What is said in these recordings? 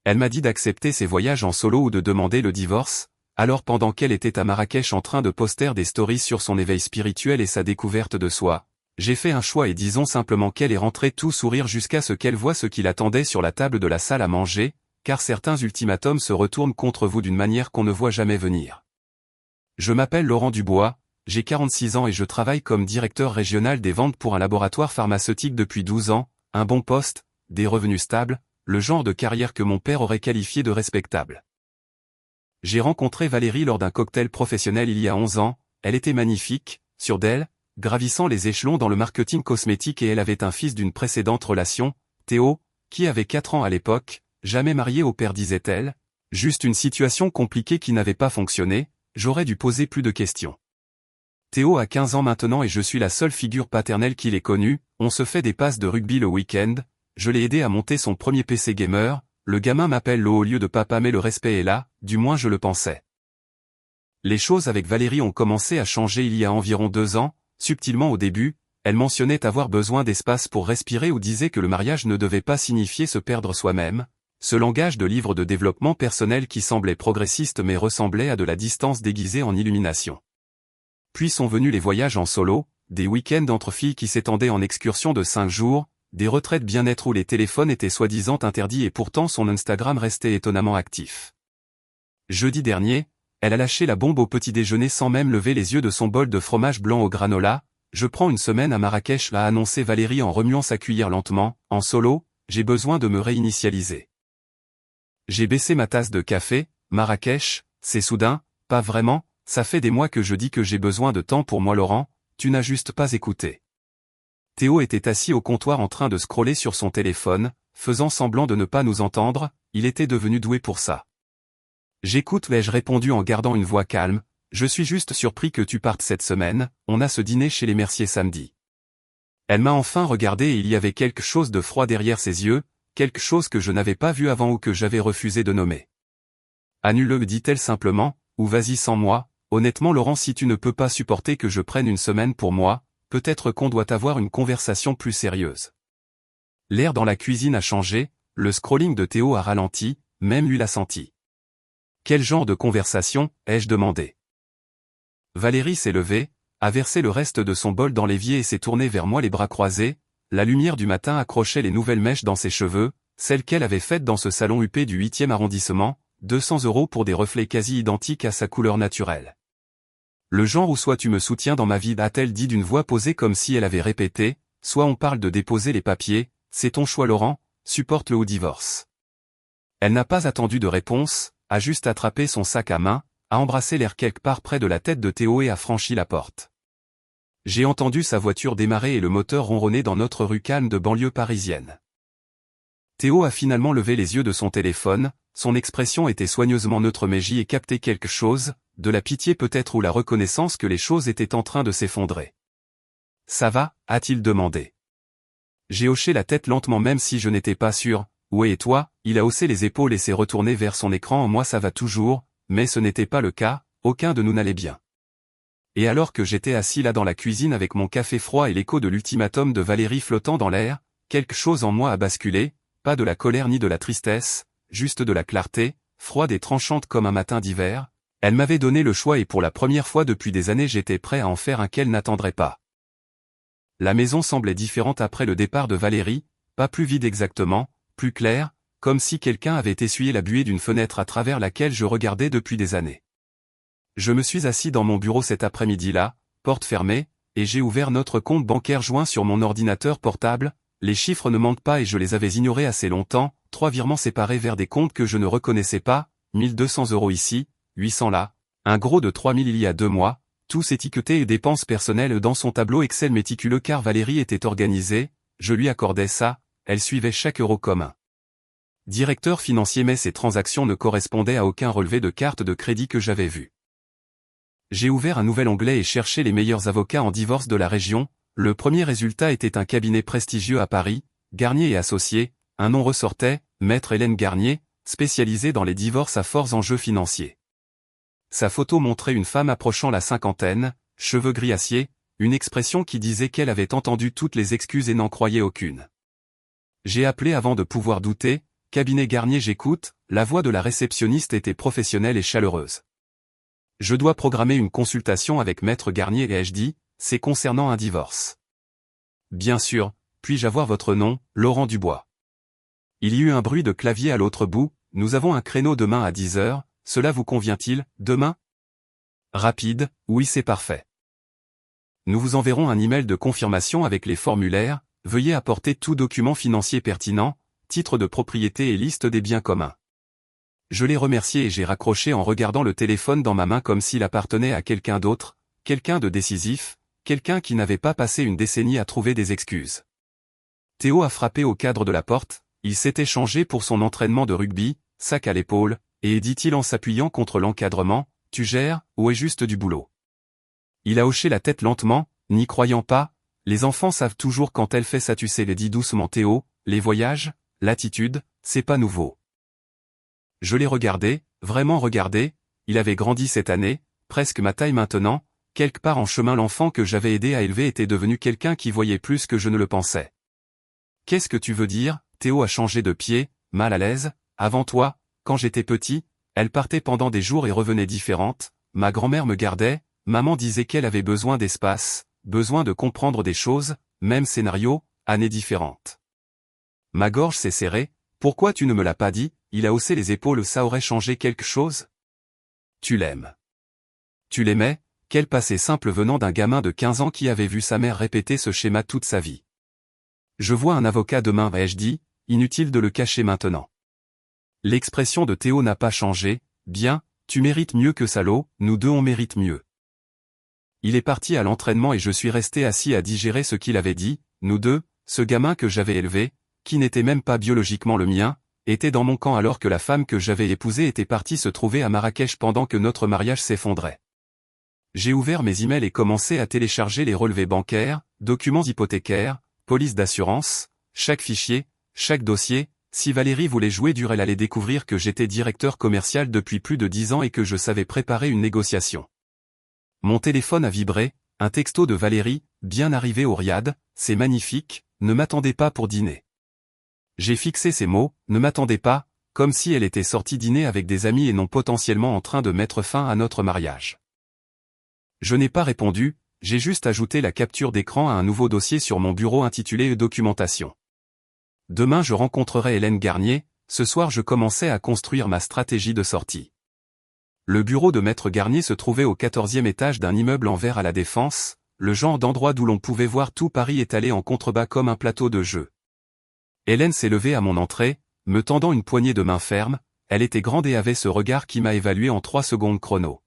Elle m'a dit d'accepter ses voyages en solo ou de demander le divorce, alors pendant qu'elle était à Marrakech en train de poster des stories sur son éveil spirituel et sa découverte de soi, j'ai fait un choix et disons simplement qu'elle est rentrée tout sourire jusqu'à ce qu'elle voie ce qui l'attendait sur la table de la salle à manger, car certains ultimatums se retournent contre vous d'une manière qu'on ne voit jamais venir. Je m'appelle Laurent Dubois, j'ai 46 ans et je travaille comme directeur régional des ventes pour un laboratoire pharmaceutique depuis 12 ans, un bon poste, des revenus stables, le genre de carrière que mon père aurait qualifié de respectable. J'ai rencontré Valérie lors d'un cocktail professionnel il y a 11 ans, elle était magnifique, sûre d'elle, gravissant les échelons dans le marketing cosmétique et elle avait un fils d'une précédente relation, Théo, qui avait 4 ans à l'époque, jamais marié au père disait-elle, juste une situation compliquée qui n'avait pas fonctionné, j'aurais dû poser plus de questions. Théo a 15 ans maintenant et je suis la seule figure paternelle qu'il ait connue, on se fait des passes de rugby le week-end, je l'ai aidé à monter son premier PC gamer, le gamin m'appelle le haut lieu de papa mais le respect est là, du moins je le pensais. Les choses avec Valérie ont commencé à changer il y a environ 2 ans, subtilement au début, elle mentionnait avoir besoin d'espace pour respirer ou disait que le mariage ne devait pas signifier se perdre soi-même, ce langage de livre de développement personnel qui semblait progressiste mais ressemblait à de la distance déguisée en illumination. Puis sont venus les voyages en solo, des week-ends entre filles qui s'étendaient en excursions de 5 jours, des retraites bien-être où les téléphones étaient soi-disant interdits et pourtant son Instagram restait étonnamment actif. Jeudi dernier, elle a lâché la bombe au petit déjeuner sans même lever les yeux de son bol de fromage blanc au granola. Je prends une semaine à Marrakech, a annoncé Valérie en remuant sa cuillère lentement, en solo, j'ai besoin de me réinitialiser. J'ai baissé ma tasse de café, Marrakech, c'est soudain, pas vraiment, ça fait des mois que je dis que j'ai besoin de temps pour moi Laurent, tu n'as juste pas écouté. Théo était assis au comptoir en train de scroller sur son téléphone, faisant semblant de ne pas nous entendre, il était devenu doué pour ça. J'écoute, l'ai-je répondu en gardant une voix calme, je suis juste surpris que tu partes cette semaine, on a ce dîner chez les Merciers samedi. Elle m'a enfin regardé et il y avait quelque chose de froid derrière ses yeux, quelque chose que je n'avais pas vu avant ou que j'avais refusé de nommer. Annule-le, me dit-elle simplement, ou vas-y sans moi, honnêtement Laurent si tu ne peux pas supporter que je prenne une semaine pour moi, peut-être qu'on doit avoir une conversation plus sérieuse. L'air dans la cuisine a changé, le scrolling de Théo a ralenti, même lui l'a senti. Quel genre de conversation, ai-je demandé. Valérie s'est levée, a versé le reste de son bol dans l'évier et s'est tournée vers moi les bras croisés, la lumière du matin accrochait les nouvelles mèches dans ses cheveux, celles qu'elle avait faites dans ce salon huppé du 8e arrondissement, 200 € pour des reflets quasi identiques à sa couleur naturelle. Le genre où soit tu me soutiens dans ma vie, a-t-elle dit d'une voix posée comme si elle avait répété, soit on parle de déposer les papiers, c'est ton choix Laurent, supporte-le ou divorce. Elle n'a pas attendu de réponse, a juste attrapé son sac à main, a embrassé l'air quelque part près de la tête de Théo et a franchi la porte. J'ai entendu sa voiture démarrer et le moteur ronronner dans notre rue calme de banlieue parisienne. Théo a finalement levé les yeux de son téléphone, son expression était soigneusement neutre mais j'y ai capté quelque chose, de la pitié peut-être ou la reconnaissance que les choses étaient en train de s'effondrer. Ça va, a-t-il demandé. J'ai hoché la tête lentement même si je n'étais pas sûr, ouais et toi, il a haussé les épaules et s'est retourné vers son écran, moi ça va toujours, mais ce n'était pas le cas, aucun de nous n'allait bien. Et alors que j'étais assis là dans la cuisine avec mon café froid et l'écho de l'ultimatum de Valérie flottant dans l'air, quelque chose en moi a basculé, pas de la colère ni de la tristesse, juste de la clarté, froide et tranchante comme un matin d'hiver. Elle m'avait donné le choix et pour la première fois depuis des années j'étais prêt à en faire un qu'elle n'attendrait pas. La maison semblait différente après le départ de Valérie, pas plus vide exactement, plus claire, comme si quelqu'un avait essuyé la buée d'une fenêtre à travers laquelle je regardais depuis des années. Je me suis assis dans mon bureau cet après-midi-là, porte fermée, et j'ai ouvert notre compte bancaire joint sur mon ordinateur portable, les chiffres ne mentent pas et je les avais ignorés assez longtemps, 3 virements séparés vers des comptes que je ne reconnaissais pas, 1200 € ici, 800 là, un gros de 3000 il y a 2 mois, tous étiquetés et dépenses personnelles dans son tableau Excel méticuleux car Valérie était organisée, je lui accordais ça, elle suivait chaque euro comme un directeur financier mais ces transactions ne correspondaient à aucun relevé de carte de crédit que j'avais vu. J'ai ouvert un nouvel onglet et cherché les meilleurs avocats en divorce de la région, le premier résultat était un cabinet prestigieux à Paris, Garnier et Associés, un nom ressortait, Maître Hélène Garnier, spécialisée dans les divorces à forts enjeux financiers. Sa photo montrait une femme approchant la cinquantaine, cheveux gris acier, une expression qui disait qu'elle avait entendu toutes les excuses et n'en croyait aucune. J'ai appelé avant de pouvoir douter, cabinet Garnier j'écoute, la voix de la réceptionniste était professionnelle et chaleureuse. Je dois programmer une consultation avec Maître Garnier et HD, c'est concernant un divorce. Bien sûr, puis-je avoir votre nom, Laurent Dubois. Il y eut un bruit de clavier à l'autre bout, nous avons un créneau demain à 10 heures, cela vous convient-il, demain? Rapide, oui c'est parfait. Nous vous enverrons un email de confirmation avec les formulaires, veuillez apporter tout document financier pertinent, titre de propriété et liste des biens communs. Je l'ai remercié et j'ai raccroché en regardant le téléphone dans ma main comme s'il appartenait à quelqu'un d'autre, quelqu'un de décisif, quelqu'un qui n'avait pas passé une décennie à trouver des excuses. Théo a frappé au cadre de la porte, il s'était changé pour son entraînement de rugby, sac à l'épaule, et dit-il en s'appuyant contre l'encadrement, « Tu gères, ou est juste du boulot ?» Il a hoché la tête lentement, n'y croyant pas, les enfants savent toujours quand elle fait ça tu sais, les dit doucement Théo, les voyages, l'attitude, c'est pas nouveau. Je l'ai regardé, vraiment regardé, il avait grandi cette année, presque ma taille maintenant, quelque part en chemin l'enfant que j'avais aidé à élever était devenu quelqu'un qui voyait plus que je ne le pensais. Qu'est-ce que tu veux dire? Théo a changé de pied, mal à l'aise, avant toi, quand j'étais petit, elle partait pendant des jours et revenait différente, ma grand-mère me gardait, maman disait qu'elle avait besoin d'espace, besoin de comprendre des choses, même scénario, années différentes. Ma gorge s'est serrée, pourquoi tu ne me l'as pas dit? Il a haussé les épaules, ça aurait changé quelque chose? Tu l'aimes. Tu l'aimais, quel passé simple venant d'un gamin de 15 ans qui avait vu sa mère répéter ce schéma toute sa vie. Je vois un avocat demain, ai-je dit, inutile de le cacher maintenant. L'expression de Théo n'a pas changé, bien, tu mérites mieux que ça l'eau, nous deux on mérite mieux. Il est parti à l'entraînement et je suis resté assis à digérer ce qu'il avait dit, nous deux, ce gamin que j'avais élevé, qui n'était même pas biologiquement le mien, était dans mon camp alors que la femme que j'avais épousée était partie se trouver à Marrakech pendant que notre mariage s'effondrait. J'ai ouvert mes emails et commencé à télécharger les relevés bancaires, documents hypothécaires, police d'assurance, chaque fichier, chaque dossier. Si Valérie voulait jouer dur, elle allait découvrir que j'étais directeur commercial depuis plus de 10 ans et que je savais préparer une négociation. Mon téléphone a vibré, un texto de Valérie, bien arrivé au Riad, c'est magnifique, ne m'attendez pas pour dîner. J'ai fixé ces mots, ne m'attendez pas, comme si elle était sortie dîner avec des amis et non potentiellement en train de mettre fin à notre mariage. Je n'ai pas répondu, j'ai juste ajouté la capture d'écran à un nouveau dossier sur mon bureau intitulé Documentation. Demain je rencontrerai Hélène Garnier, ce soir je commençais à construire ma stratégie de sortie. Le bureau de Maître Garnier se trouvait au 14e étage d'un immeuble en verre à la Défense, le genre d'endroit d'où l'on pouvait voir tout Paris étalé en contrebas comme un plateau de jeu. Hélène s'est levée à mon entrée, me tendant une poignée de main ferme, elle était grande et avait ce regard qui m'a évalué en 3 secondes chrono.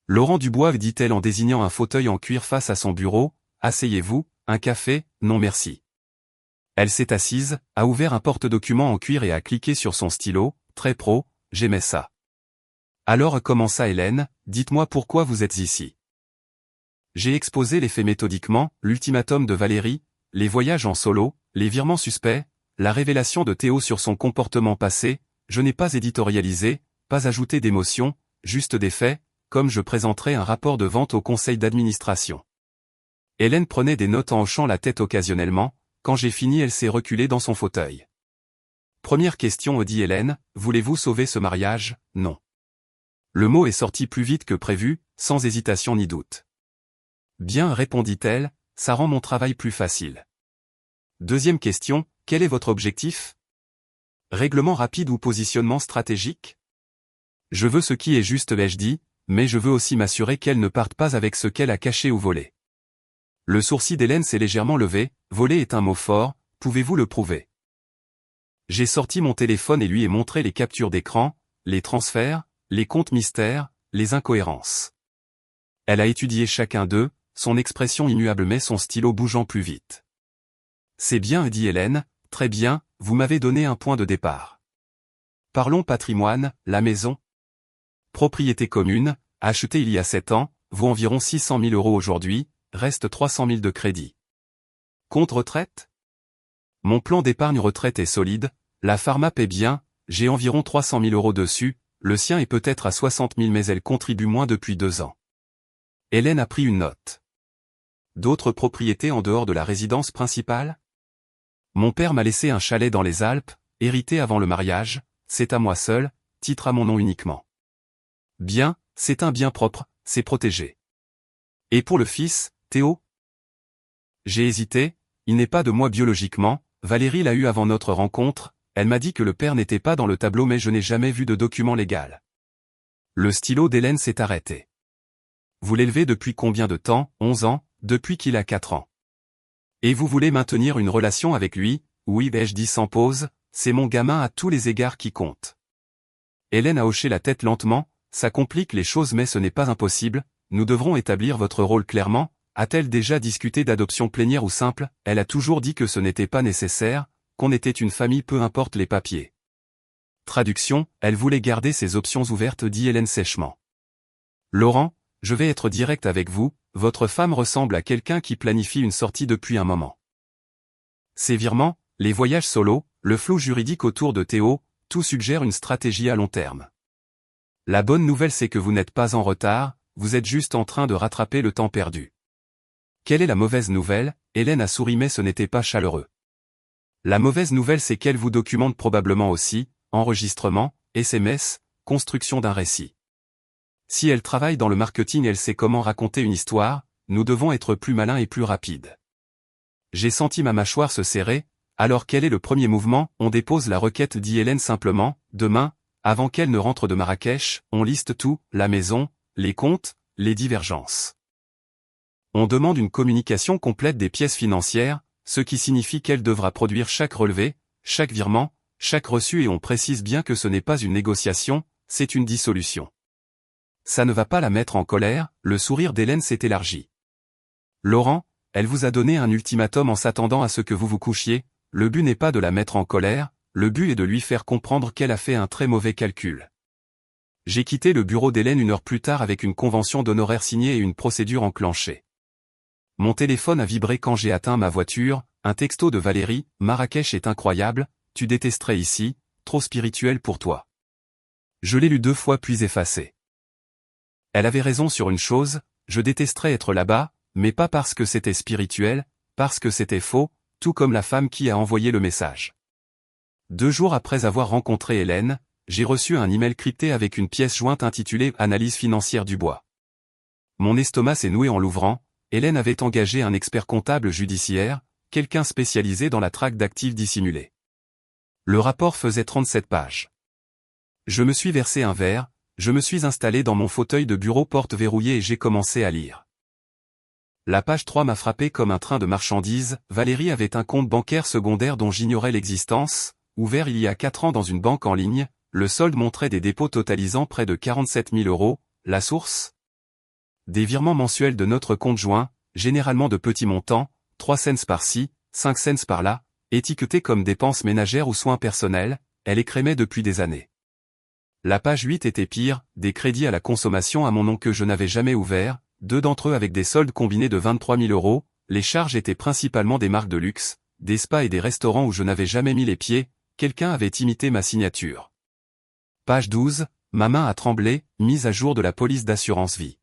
Laurent Dubois, dit-elle en désignant un fauteuil en cuir face à son bureau, asseyez-vous, un café, non merci. Elle s'est assise, a ouvert un porte-documents en cuir et a cliqué sur son stylo, très pro, j'aimais ça. Alors commença Hélène, dites-moi pourquoi vous êtes ici. J'ai exposé les faits méthodiquement, l'ultimatum de Valérie, les voyages en solo, les virements suspects, la révélation de Théo sur son comportement passé, je n'ai pas éditorialisé, pas ajouté d'émotion, juste des faits, comme je présenterai un rapport de vente au conseil d'administration. Hélène prenait des notes en hochant la tête occasionnellement, quand j'ai fini elle s'est reculée dans son fauteuil. Première question, dit Hélène, voulez-vous sauver ce mariage? Non. Le mot est sorti plus vite que prévu, sans hésitation ni doute. Bien, répondit-elle, ça rend mon travail plus facile. Deuxième question, quel est votre objectif? Règlement rapide ou positionnement stratégique? Je veux ce qui est juste, ai-je dit, mais je veux aussi m'assurer qu'elle ne parte pas avec ce qu'elle a caché ou volé. Le sourcil d'Hélène s'est légèrement levé, voler est un mot fort, pouvez-vous le prouver? J'ai sorti mon téléphone et lui ai montré les captures d'écran, les transferts, les comptes mystères, les incohérences. Elle a étudié chacun d'eux, son expression immuable mais son stylo bougeant plus vite. C'est bien, dit Hélène, très bien, vous m'avez donné un point de départ. Parlons patrimoine, la maison. Propriété commune, achetée il y a 7 ans, vaut environ 600 000 € aujourd'hui, reste 300 000 de crédit. Compte retraite? Mon plan d'épargne retraite est solide, la pharma paie bien, j'ai environ 300 000 € dessus, le sien est peut-être à 60 000 mais elle contribue moins depuis 2 ans. Hélène a pris une note. D'autres propriétés en dehors de la résidence principale? Mon père m'a laissé un chalet dans les Alpes, hérité avant le mariage, c'est à moi seul, titre à mon nom uniquement. Bien, c'est un bien propre, c'est protégé. Et pour le fils, Théo? J'ai hésité, il n'est pas de moi biologiquement, Valérie l'a eu avant notre rencontre, elle m'a dit que le père n'était pas dans le tableau mais je n'ai jamais vu de document légal. Le stylo d'Hélène s'est arrêté. Vous l'élevez depuis combien de temps? 11 ans, depuis qu'il a 4 ans. Et vous voulez maintenir une relation avec lui? Oui, ai-je dit sans pause, c'est mon gamin à tous les égards qui compte. Hélène a hoché la tête lentement, ça complique les choses mais ce n'est pas impossible, nous devrons établir votre rôle clairement. A-t-elle déjà discuté d'adoption plénière ou simple? Elle a toujours dit que ce n'était pas nécessaire, qu'on était une famille peu importe les papiers. Traduction, elle voulait garder ses options ouvertes, dit Hélène sèchement. Laurent, je vais être direct avec vous, votre femme ressemble à quelqu'un qui planifie une sortie depuis un moment. Ses virements, les voyages solo, le flou juridique autour de Théo, tout suggère une stratégie à long terme. La bonne nouvelle c'est que vous n'êtes pas en retard, vous êtes juste en train de rattraper le temps perdu. Quelle est la mauvaise nouvelle? Hélène a souri mais ce n'était pas chaleureux. La mauvaise nouvelle c'est qu'elle vous documente probablement aussi, enregistrement, SMS, construction d'un récit. Si elle travaille dans le marketing, elle sait comment raconter une histoire, nous devons être plus malins et plus rapides. J'ai senti ma mâchoire se serrer, alors quel est le premier mouvement? On dépose la requête, dit Hélène simplement, demain, avant qu'elle ne rentre de Marrakech, on liste tout, la maison, les comptes, les divergences. On demande une communication complète des pièces financières, ce qui signifie qu'elle devra produire chaque relevé, chaque virement, chaque reçu et on précise bien que ce n'est pas une négociation, c'est une dissolution. Ça ne va pas la mettre en colère, le sourire d'Hélène s'est élargi. Laurent, elle vous a donné un ultimatum en s'attendant à ce que vous vous couchiez, le but n'est pas de la mettre en colère, le but est de lui faire comprendre qu'elle a fait un très mauvais calcul. J'ai quitté le bureau d'Hélène 1 heure plus tard avec une convention d'honoraires signée et une procédure enclenchée. Mon téléphone a vibré quand j'ai atteint ma voiture, un texto de Valérie, Marrakech est incroyable, tu détesterais ici, trop spirituel pour toi. Je l'ai lu 2 fois puis effacé. Elle avait raison sur une chose, je détesterais être là-bas, mais pas parce que c'était spirituel, parce que c'était faux, tout comme la femme qui a envoyé le message. 2 jours après avoir rencontré Hélène, j'ai reçu un email crypté avec une pièce jointe intitulée « Analyse financière du bois ». Mon estomac s'est noué en l'ouvrant, Hélène avait engagé un expert comptable judiciaire, quelqu'un spécialisé dans la traque d'actifs dissimulés. Le rapport faisait 37 pages. Je me suis versé un verre, je me suis installé dans mon fauteuil de bureau porte verrouillée et j'ai commencé à lire. La page 3 m'a frappé comme un train de marchandises, Valérie avait un compte bancaire secondaire dont j'ignorais l'existence, ouvert il y a 4 ans dans une banque en ligne, le solde montrait des dépôts totalisant près de 47 000 €, la source? Des virements mensuels de notre compte joint, généralement de petits montants, 3 cents par-ci, 5 cents par-là, étiquetés comme dépenses ménagères ou soins personnels, elle écrémait depuis des années. La page 8 était pire, des crédits à la consommation à mon nom que je n'avais jamais ouverts, 2 d'entre eux avec des soldes combinés de 23 000 €, les charges étaient principalement des marques de luxe, des spas et des restaurants où je n'avais jamais mis les pieds, quelqu'un avait imité ma signature. Page 12, ma main a tremblé, mise à jour de la police d'assurance vie.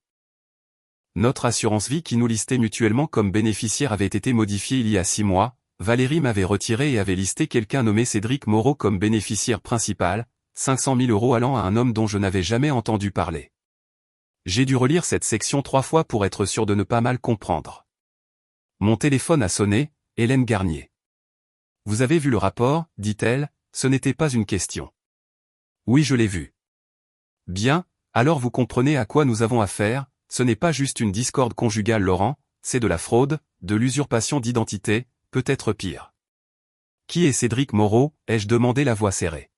Notre assurance vie qui nous listait mutuellement comme bénéficiaire avait été modifiée il y a 6 mois, Valérie m'avait retiré et avait listé quelqu'un nommé Cédric Moreau comme bénéficiaire principal, 500 000 € allant à un homme dont je n'avais jamais entendu parler. J'ai dû relire cette section 3 fois pour être sûr de ne pas mal comprendre. Mon téléphone a sonné, Hélène Garnier. Vous avez vu le rapport, dit-elle, ce n'était pas une question. Oui, je l'ai vu. Bien, alors vous comprenez à quoi nous avons affaire, ce n'est pas juste une discorde conjugale Laurent, c'est de la fraude, de l'usurpation d'identité, peut-être pire. Qui est Cédric Moreau, ai-je demandé la voix serrée.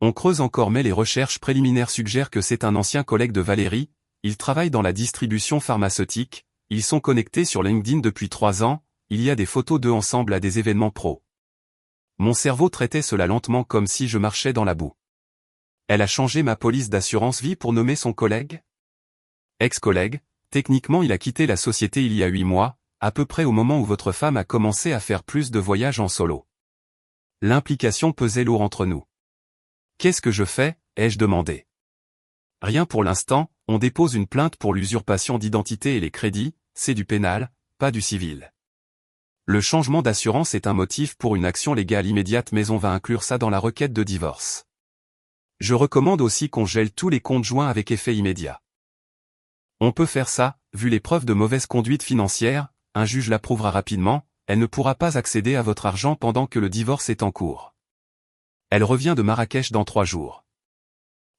On creuse encore mais les recherches préliminaires suggèrent que c'est un ancien collègue de Valérie, il travaille dans la distribution pharmaceutique, ils sont connectés sur LinkedIn depuis 3 ans, il y a des photos d'eux ensemble à des événements pro. Mon cerveau traitait cela lentement comme si je marchais dans la boue. Elle a changé ma police d'assurance vie pour nommer son collègue? Ex-collègue, techniquement il a quitté la société il y a 8 mois, à peu près au moment où votre femme a commencé à faire plus de voyages en solo. L'implication pesait lourd entre nous. Qu'est-ce que je fais, ai-je demandé. Rien pour l'instant, on dépose une plainte pour l'usurpation d'identité et les crédits, c'est du pénal, pas du civil. Le changement d'assurance est un motif pour une action légale immédiate mais on va inclure ça dans la requête de divorce. Je recommande aussi qu'on gèle tous les comptes joints avec effet immédiat. On peut faire ça, vu les preuves de mauvaise conduite financière, un juge l'approuvera rapidement, elle ne pourra pas accéder à votre argent pendant que le divorce est en cours. Elle revient de Marrakech dans 3 jours.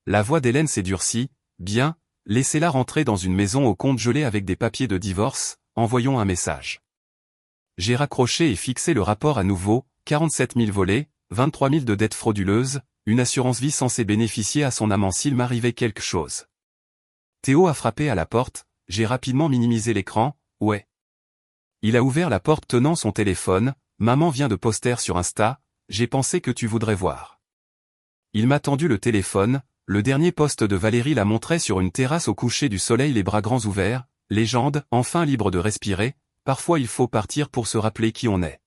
La voix d'Hélène s'est durcie, bien, laissez-la rentrer dans une maison au compte gelé avec des papiers de divorce, envoyons un message. J'ai raccroché et fixé le rapport à nouveau, 47 000 volets, 23 000 de dettes frauduleuses, une assurance vie censée bénéficier à son amant s'il m'arrivait quelque chose. Théo a frappé à la porte, j'ai rapidement minimisé l'écran, ouais. Il a ouvert la porte tenant son téléphone, maman vient de poster sur Insta, j'ai pensé que tu voudrais voir. Il m'a tendu le téléphone, le dernier post de Valérie la montrait sur une terrasse au coucher du soleil les bras grands ouverts, légende, enfin libre de respirer, parfois il faut partir pour se rappeler qui on est.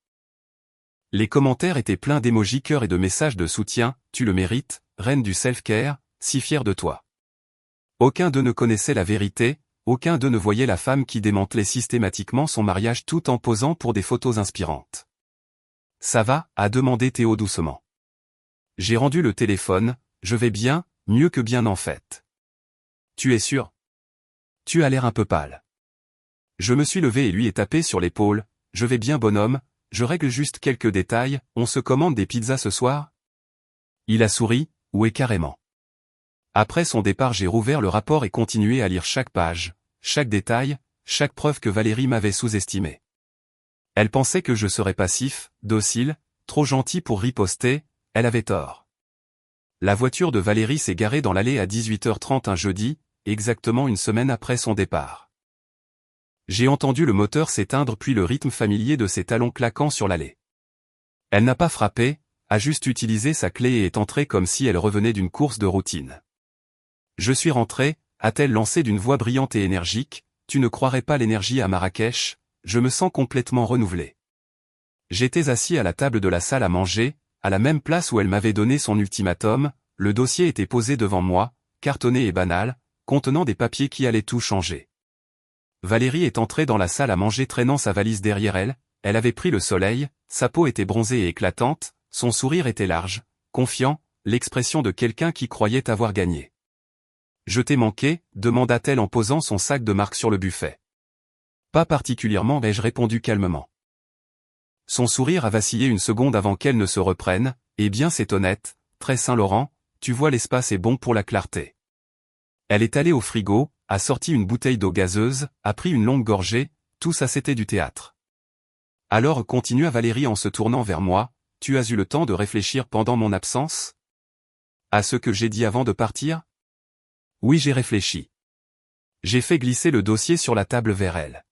Les commentaires étaient pleins d'émojis cœur et de messages de soutien, tu le mérites, reine du self-care, si fier de toi. Aucun d'eux ne connaissait la vérité, aucun d'eux ne voyait la femme qui démantelait systématiquement son mariage tout en posant pour des photos inspirantes. Ça va, a demandé Théo doucement. J'ai rendu le téléphone, je vais bien, mieux que bien en fait. Tu es sûr? Tu as l'air un peu pâle. Je me suis levé et lui ai tapé sur l'épaule, je vais bien bonhomme, je règle juste quelques détails, on se commande des pizzas ce soir? Il a souri, oui carrément. Après son départ j'ai rouvert le rapport et continué à lire chaque page, chaque détail, chaque preuve que Valérie m'avait sous-estimé. Elle pensait que je serais passif, docile, trop gentil pour riposter, elle avait tort. La voiture de Valérie s'est garée dans l'allée à 18h30 un jeudi, exactement une semaine après son départ. J'ai entendu le moteur s'éteindre puis le rythme familier de ses talons claquant sur l'allée. Elle n'a pas frappé, a juste utilisé sa clé et est entrée comme si elle revenait d'une course de routine. Je suis rentré, a-t-elle lancé d'une voix brillante et énergique, tu ne croirais pas l'énergie à Marrakech, je me sens complètement renouvelé. J'étais assis à la table de la salle à manger, à la même place où elle m'avait donné son ultimatum, le dossier était posé devant moi, cartonné et banal, contenant des papiers qui allaient tout changer. Valérie est entrée dans la salle à manger traînant sa valise derrière elle, elle avait pris le soleil, sa peau était bronzée et éclatante, son sourire était large, confiant, l'expression de quelqu'un qui croyait avoir gagné. Je t'ai manqué, demanda-t-elle en posant son sac de marque sur le buffet. Pas particulièrement, ai-je répondu calmement. Son sourire a vacillé une seconde avant qu'elle ne se reprenne, eh bien c'est honnête, très Saint-Laurent, tu vois l'espace est bon pour la clarté. Elle est allée au frigo, a sorti une bouteille d'eau gazeuse, a pris une longue gorgée, tout ça c'était du théâtre. Alors continua Valérie en se tournant vers moi, tu as eu le temps de réfléchir pendant mon absence? À ce que j'ai dit avant de partir? Oui j'ai réfléchi. J'ai fait glisser le dossier sur la table vers elle.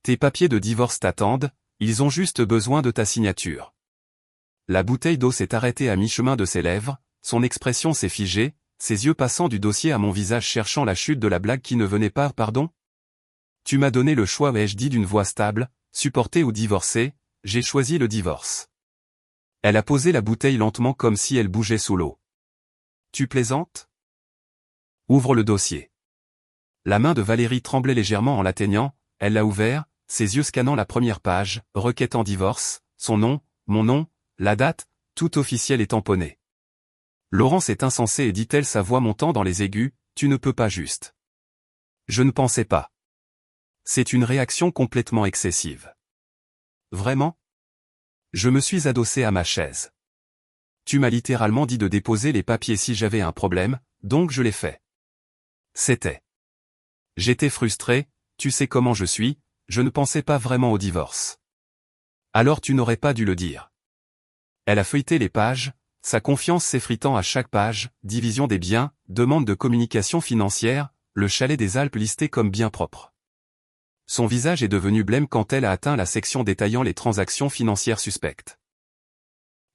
Tes papiers de divorce t'attendent, ils ont juste besoin de ta signature. La bouteille d'eau s'est arrêtée à mi-chemin de ses lèvres, son expression s'est figée, ses yeux passant du dossier à mon visage cherchant la chute de la blague qui ne venait pas, pardon? Tu m'as donné le choix, ai-je dit d'une voix stable, supporter ou divorcer, j'ai choisi le divorce. Elle a posé la bouteille lentement comme si elle bougeait sous l'eau. Tu plaisantes? Ouvre le dossier. La main de Valérie tremblait légèrement en l'atteignant, elle l'a ouvert, ses yeux scannant la première page, requête en divorce, son nom, mon nom, la date, tout officiel et tamponné. Laurence est insensée, dit-elle sa voix montant dans les aigus, tu ne peux pas juste. Je ne pensais pas. C'est une réaction complètement excessive. Vraiment? Je me suis adossé à ma chaise. Tu m'as littéralement dit de déposer les papiers si j'avais un problème, donc je l'ai fait. C'était. J'étais frustré, tu sais comment je suis, je ne pensais pas vraiment au divorce. Alors tu n'aurais pas dû le dire. Elle a feuilleté les pages, sa confiance s'effritant à chaque page, division des biens, demande de communication financière, le chalet des Alpes listé comme bien propre. Son visage est devenu blême quand elle a atteint la section détaillant les transactions financières suspectes.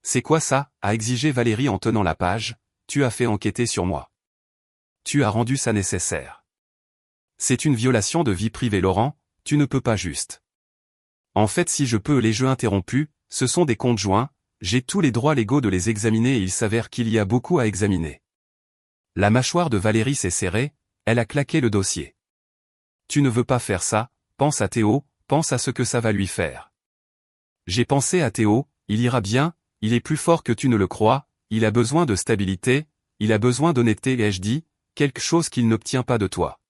C'est quoi ça, a exigé Valérie en tenant la page, tu as fait enquêter sur moi. Tu as rendu ça nécessaire. C'est une violation de vie privée Laurent, tu ne peux pas juste. En fait si je peux les jeux interrompus, ce sont des comptes joints, j'ai tous les droits légaux de les examiner et il s'avère qu'il y a beaucoup à examiner. La mâchoire de Valérie s'est serrée, elle a claqué le dossier. Tu ne veux pas faire ça, pense à Théo, pense à ce que ça va lui faire. J'ai pensé à Théo, il ira bien, il est plus fort que tu ne le crois, il a besoin de stabilité, il a besoin d'honnêteté et ai-je dit, quelque chose qu'il n'obtient pas de toi.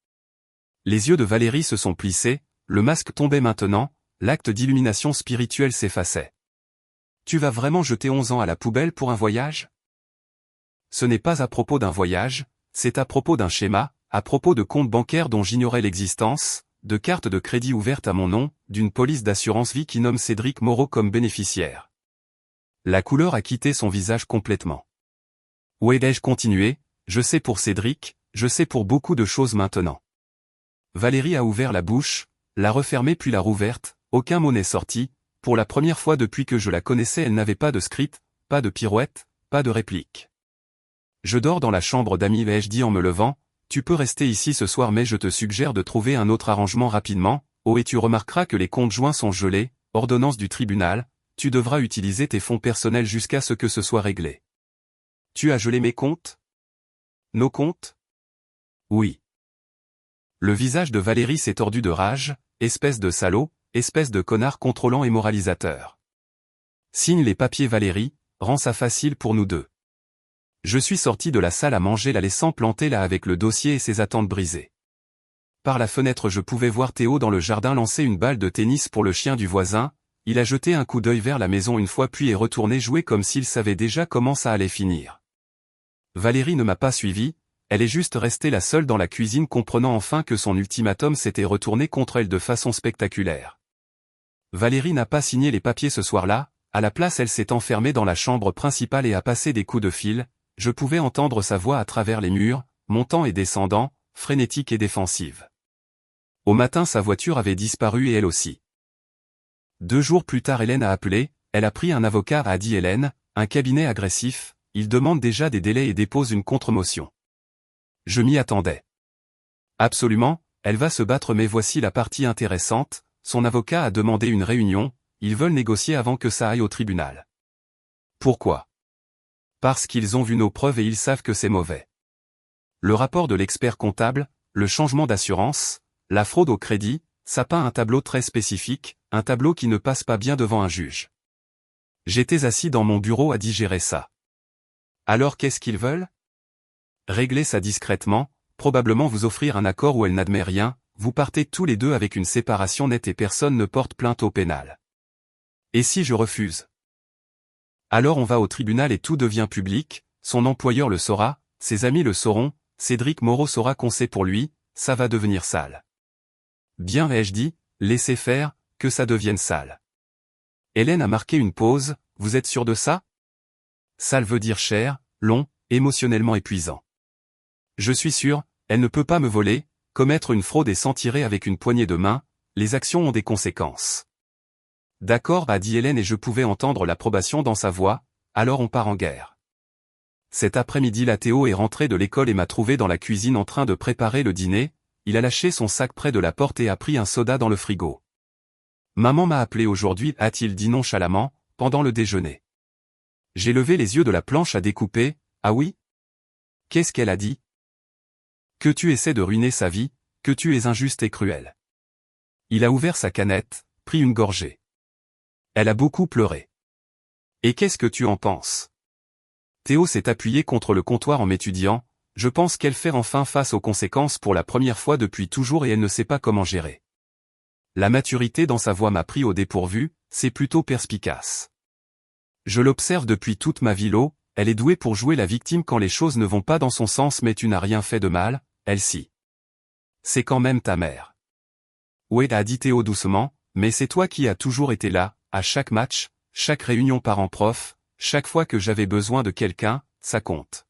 Les yeux de Valérie se sont plissés, le masque tombait maintenant, l'acte d'illumination spirituelle s'effaçait. Tu vas vraiment jeter 11 ans à la poubelle pour un voyage? Ce n'est pas à propos d'un voyage, c'est à propos d'un schéma, à propos de comptes bancaires dont j'ignorais l'existence, de cartes de crédit ouvertes à mon nom, d'une police d'assurance vie qui nomme Cédric Moreau comme bénéficiaire. La couleur a quitté son visage complètement. Où ai-je continué? Je sais pour Cédric, je sais pour beaucoup de choses maintenant. Valérie a ouvert la bouche, l'a refermée puis l'a rouverte, aucun mot n'est sorti, pour la première fois depuis que je la connaissais elle n'avait pas de script, pas de pirouette, pas de réplique. Je dors dans la chambre d'amis ai-je dit en me levant, tu peux rester ici ce soir mais je te suggère de trouver un autre arrangement rapidement, oh et tu remarqueras que les comptes joints sont gelés, ordonnance du tribunal, tu devras utiliser tes fonds personnels jusqu'à ce que ce soit réglé. Tu as gelé mes comptes? Nos comptes? Oui. Le visage de Valérie s'est tordu de rage, espèce de salaud, espèce de connard contrôlant et moralisateur. Signe les papiers Valérie, rends ça facile pour nous deux. Je suis sorti de la salle à manger la laissant planter là avec le dossier et ses attentes brisées. Par la fenêtre je pouvais voir Théo dans le jardin lancer une balle de tennis pour le chien du voisin, il a jeté un coup d'œil vers la maison une fois puis est retourné jouer comme s'il savait déjà comment ça allait finir. Valérie ne m'a pas suivi, elle est juste restée la seule dans la cuisine comprenant enfin que son ultimatum s'était retourné contre elle de façon spectaculaire. Valérie n'a pas signé les papiers ce soir-là, à la place elle s'est enfermée dans la chambre principale et a passé des coups de fil, je pouvais entendre sa voix à travers les murs, montant et descendant, frénétique et défensive. Au matin sa voiture avait disparu et elle aussi. 2 jours plus tard Hélène a appelé, elle a pris un avocat a dit Hélène, un cabinet agressif, il demande déjà des délais et dépose une contre-motion. Je m'y attendais. Absolument, elle va se battre mais voici la partie intéressante, son avocat a demandé une réunion, ils veulent négocier avant que ça aille au tribunal. Pourquoi? Parce qu'ils ont vu nos preuves et ils savent que c'est mauvais. Le rapport de l'expert comptable, le changement d'assurance, la fraude au crédit, ça peint un tableau très spécifique, un tableau qui ne passe pas bien devant un juge. J'étais assis dans mon bureau à digérer ça. Alors qu'est-ce qu'ils veulent? Régler ça discrètement, probablement vous offrir un accord où elle n'admet rien, vous partez tous les deux avec une séparation nette et personne ne porte plainte au pénal. Et si je refuse? Alors on va au tribunal et tout devient public, son employeur le saura, ses amis le sauront, Cédric Moreau saura qu'on sait pour lui, ça va devenir sale. Bien ai-je dit, laissez faire, que ça devienne sale. Hélène a marqué une pause, vous êtes sûr de ça? Sale veut dire cher, long, émotionnellement épuisant. Je suis sûr, elle ne peut pas me voler, commettre une fraude et s'en tirer avec une poignée de main, les actions ont des conséquences. D'accord a dit Hélène et je pouvais entendre l'approbation dans sa voix, alors on part en guerre. Cet après-midi la Théo est rentré de l'école et m'a trouvé dans la cuisine en train de préparer le dîner, il a lâché son sac près de la porte et a pris un soda dans le frigo. Maman m'a appelé aujourd'hui, a-t-il dit nonchalamment, pendant le déjeuner. J'ai levé les yeux de la planche à découper, ah oui? Qu'est-ce qu'elle a dit? Que tu essaies de ruiner sa vie, que tu es injuste et cruel. Il a ouvert sa canette, pris une gorgée. Elle a beaucoup pleuré. Et qu'est-ce que tu en penses? Théo s'est appuyé contre le comptoir en m'étudiant, je pense qu'elle fait enfin face aux conséquences pour la première fois depuis toujours et elle ne sait pas comment gérer. La maturité dans sa voix m'a pris au dépourvu, c'est plutôt perspicace. Je l'observe depuis toute ma vie l'eau, elle est douée pour jouer la victime quand les choses ne vont pas dans son sens mais tu n'as rien fait de mal, elle si. C'est quand même ta mère. Ouais a dit Théo doucement, mais c'est toi qui as toujours été là, à chaque match, chaque réunion parents-prof, chaque fois que j'avais besoin de quelqu'un, ça compte.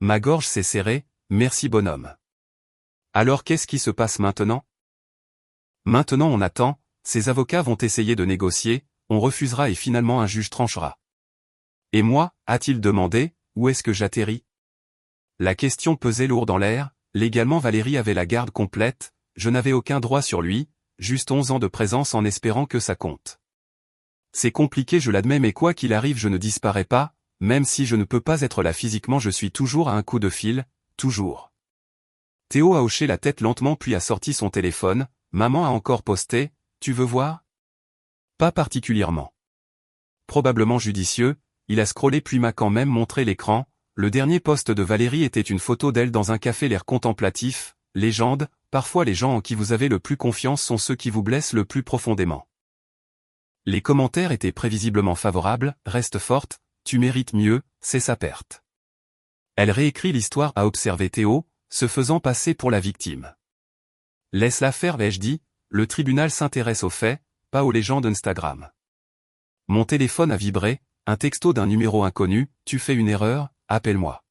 Ma gorge s'est serrée, merci bonhomme. Alors qu'est-ce qui se passe maintenant? Maintenant on attend, ces avocats vont essayer de négocier, on refusera et finalement un juge tranchera. Et moi, a-t-il demandé, où est-ce que j'atterris? La question pesait lourd dans l'air, légalement Valérie avait la garde complète, je n'avais aucun droit sur lui, juste 11 ans de présence en espérant que ça compte. C'est compliqué je l'admets mais quoi qu'il arrive je ne disparais pas, même si je ne peux pas être là physiquement je suis toujours à un coup de fil, toujours. Théo a hoché la tête lentement puis a sorti son téléphone, maman a encore posté, tu veux voir? Pas particulièrement. Probablement judicieux, il a scrollé puis m'a quand même montré l'écran. Le dernier post de Valérie était une photo d'elle dans un café, l'air contemplatif. Légende, parfois les gens en qui vous avez le plus confiance sont ceux qui vous blessent le plus profondément. Les commentaires étaient prévisiblement favorables, reste forte, tu mérites mieux, c'est sa perte. Elle réécrit l'histoire, a observé Théo, se faisant passer pour la victime. Laisse-la faire, ai-je dit, le tribunal s'intéresse aux faits, pas aux légendes Instagram. Mon téléphone a vibré, un texto d'un numéro inconnu, tu fais une erreur, appelle-moi.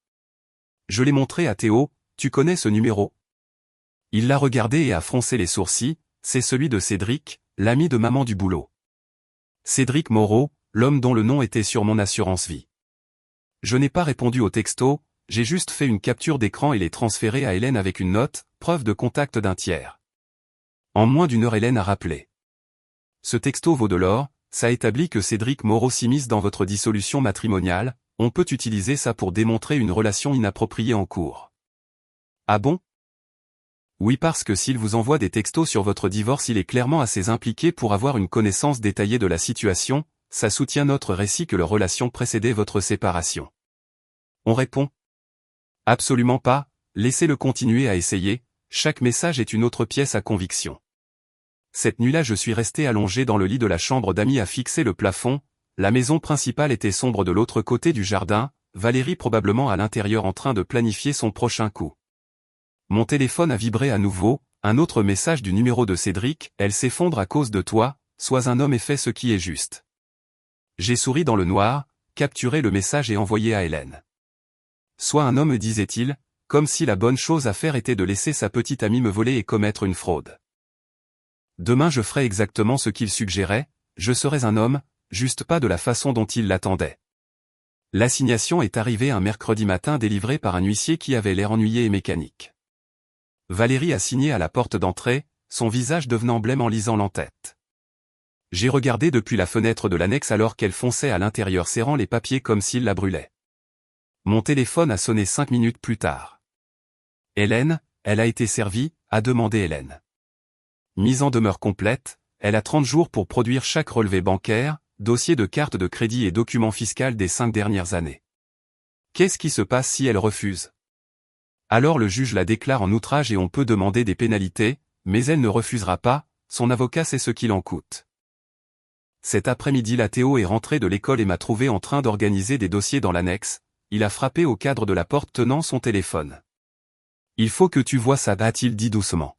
Je l'ai montré à Théo, tu connais ce numéro? Il l'a regardé et a froncé les sourcils, c'est celui de Cédric, l'ami de maman du boulot. Cédric Moreau, l'homme dont le nom était sur mon assurance vie. Je n'ai pas répondu au texto, j'ai juste fait une capture d'écran et l'ai transféré à Hélène avec une note, preuve de contact d'un tiers. En moins d'une heure, Hélène a rappelé. Ce texto vaut de l'or, ça établit que Cédric Moreau s'immisce dans votre dissolution matrimoniale, on peut utiliser ça pour démontrer une relation inappropriée en cours. Ah bon? Oui, parce que s'il vous envoie des textos sur votre divorce, il est clairement assez impliqué pour avoir une connaissance détaillée de la situation, ça soutient notre récit que leur relation précédait votre séparation. On répond. Absolument pas, laissez-le continuer à essayer, chaque message est une autre pièce à conviction. Cette nuit-là, je suis resté allongé dans le lit de la chambre d'amis à fixer le plafond, la maison principale était sombre de l'autre côté du jardin, Valérie probablement à l'intérieur en train de planifier son prochain coup. Mon téléphone a vibré à nouveau, un autre message du numéro de Cédric, elle s'effondre à cause de toi, sois un homme et fais ce qui est juste. J'ai souri dans le noir, capturé le message et envoyé à Hélène. Sois un homme, disait-il, comme si la bonne chose à faire était de laisser sa petite amie me voler et commettre une fraude. Demain je ferai exactement ce qu'il suggérait, je serai un homme, juste pas de la façon dont il l'attendait. L'assignation est arrivée un mercredi matin délivrée par un huissier qui avait l'air ennuyé et mécanique. Valérie a signé à la porte d'entrée, son visage devenant blême en lisant l'entête. J'ai regardé depuis la fenêtre de l'annexe alors qu'elle fonçait à l'intérieur serrant les papiers comme s'il la brûlait. Mon téléphone a sonné 5 minutes plus tard. Hélène, elle a été servie, a demandé Hélène. Mise en demeure complète, elle a 30 jours pour produire chaque relevé bancaire, dossier de carte de crédit et document fiscal des 5 dernières années. Qu'est-ce qui se passe si elle refuse? Alors le juge la déclare en outrage et on peut demander des pénalités, mais elle ne refusera pas, son avocat sait ce qu'il en coûte. Cet après-midi, la Théo est rentré de l'école et m'a trouvé en train d'organiser des dossiers dans l'annexe, il a frappé au cadre de la porte tenant son téléphone. Il faut que tu vois ça, a-t-il dit doucement.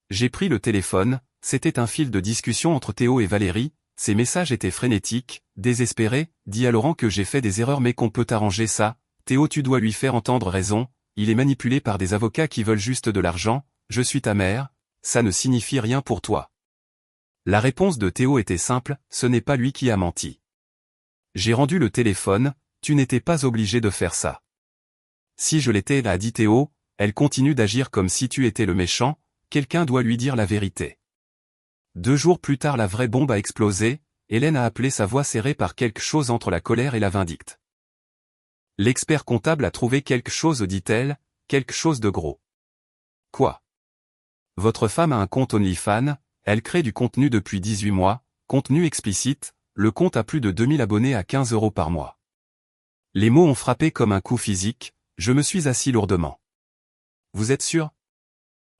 J'ai pris le téléphone, c'était un fil de discussion entre Théo et Valérie, ses messages étaient frénétiques, désespérés, dis à Laurent que j'ai fait des erreurs mais qu'on peut arranger ça, Théo tu dois lui faire entendre raison, il est manipulé par des avocats qui veulent juste de l'argent, je suis ta mère, ça ne signifie rien pour toi. La réponse de Théo était simple, ce n'est pas lui qui a menti. J'ai rendu le téléphone, tu n'étais pas obligé de faire ça. Si je l'étais, a dit Théo, elle continue d'agir comme si tu étais le méchant, quelqu'un doit lui dire la vérité. 2 jours plus tard, la vraie bombe a explosé, Hélène a appelé, sa voix serrée par quelque chose entre la colère et la vindicte. L'expert comptable a trouvé quelque chose, dit-elle, quelque chose de gros. Quoi? Votre femme a un compte OnlyFans, elle crée du contenu depuis 18 mois, contenu explicite, le compte a plus de 2000 abonnés à 15 € par mois. Les mots ont frappé comme un coup physique, je me suis assis lourdement. Vous êtes sûr?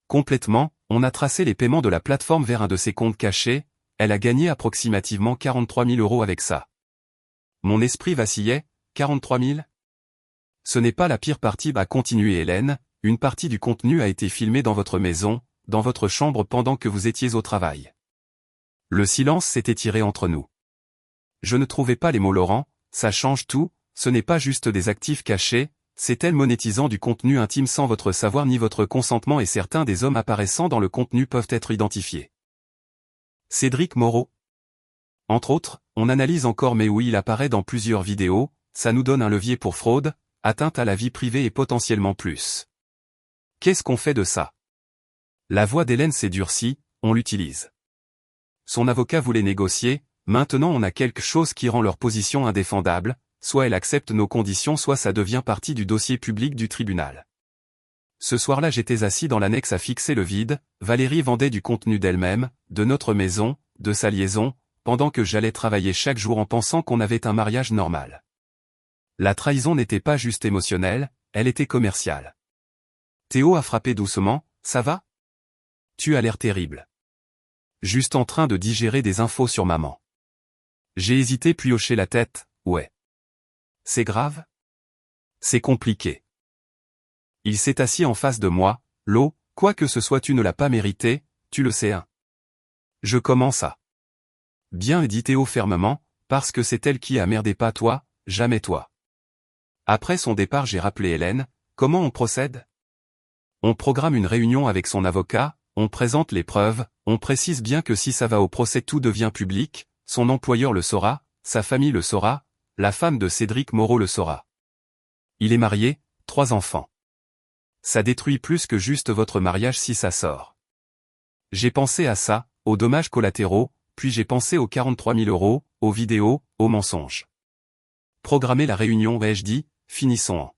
Complètement, on a tracé les paiements de la plateforme vers un de ses comptes cachés, elle a gagné approximativement 43 000 € avec ça. Mon esprit vacillait, 43 000? Ce n'est pas la pire partie, a continué Hélène, une partie du contenu a été filmée dans votre maison, dans votre chambre pendant que vous étiez au travail. Le silence s'est étiré entre nous. Je ne trouvais pas les mots. Laurent, ça change tout, ce n'est pas juste des actifs cachés, c'est elle monétisant du contenu intime sans votre savoir ni votre consentement et certains des hommes apparaissant dans le contenu peuvent être identifiés. Cédric Moreau. Entre autres, on analyse encore mais oui il apparaît dans plusieurs vidéos, ça nous donne un levier pour fraude, atteinte à la vie privée et potentiellement plus. Qu'est-ce qu'on fait de ça? La voix d'Hélène s'est durcie, on l'utilise. Son avocat voulait négocier, maintenant on a quelque chose qui rend leur position indéfendable, soit elle accepte nos conditions soit ça devient partie du dossier public du tribunal. Ce soir-là j'étais assis dans l'annexe à fixer le vide, Valérie vendait du contenu d'elle-même, de notre maison, de sa liaison, pendant que j'allais travailler chaque jour en pensant qu'on avait un mariage normal. La trahison n'était pas juste émotionnelle, elle était commerciale. Théo a frappé doucement, ça va? Tu as l'air terrible. Juste en train de digérer des infos sur maman. J'ai hésité puis hoché la tête, ouais. C'est grave? C'est compliqué. Il s'est assis en face de moi, l'eau, quoi que ce soit tu ne l'as pas mérité, tu le sais hein. Je commence à. Bien dit Théo fermement, parce que c'est elle qui a merdé pas toi, jamais toi. Après son départ j'ai rappelé Hélène, comment on procède? On programme une réunion avec son avocat, on présente les preuves, on précise bien que si ça va au procès tout devient public, son employeur le saura, sa famille le saura, la femme de Cédric Moreau le saura. Il est marié, 3 enfants. Ça détruit plus que juste votre mariage si ça sort. J'ai pensé à ça, aux dommages collatéraux, puis j'ai pensé aux 43 000 €, aux vidéos, aux mensonges. Programmer la réunion ai-je dit, finissons en.